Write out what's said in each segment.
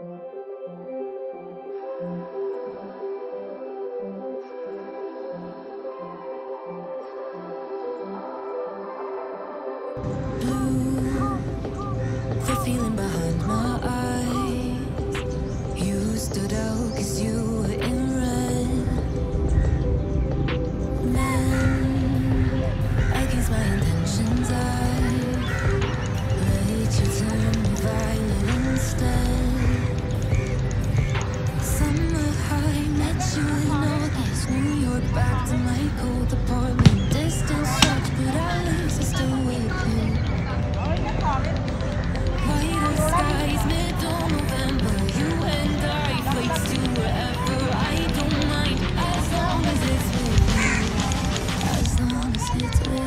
The feeling behind my eyes. You stood out 'cause you were in red. Then, against my intentions, I let you turn me violet instead. Summer high, met you in August. New York, back to my cold apartment. Distance sucks, but at least I'm still with you. Whiter skies, middle November. You and I, flights to wherever. I don't mind, as long as it's with you. As long as it's with you.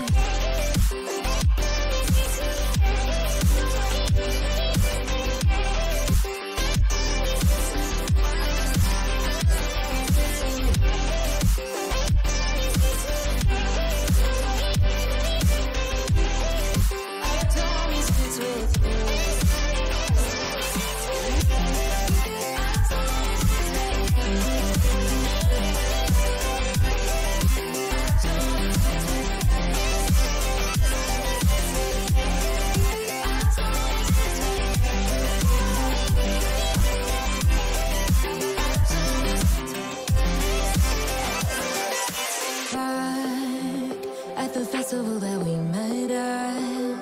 At the festival that we met at,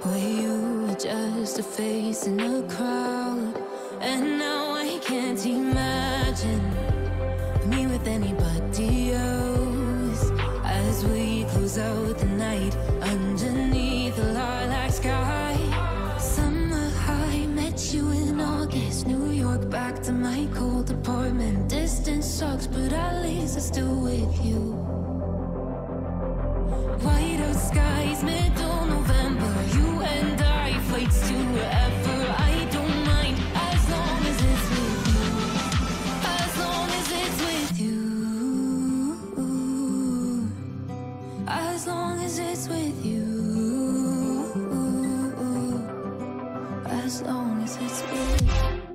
where you were just a face in a crowd, and now I can't imagine me with anybody else. As we close out the night underneath the lilac sky. Summer high, met you in August. New York, back to my cold apartment. Distance sucks, but at least I'm still with you. Whiter skies, middle November. You and I, flights to wherever. I don't mind, as long as it's with you. As long as it's with you. As long as it's with you. As long as it's with you.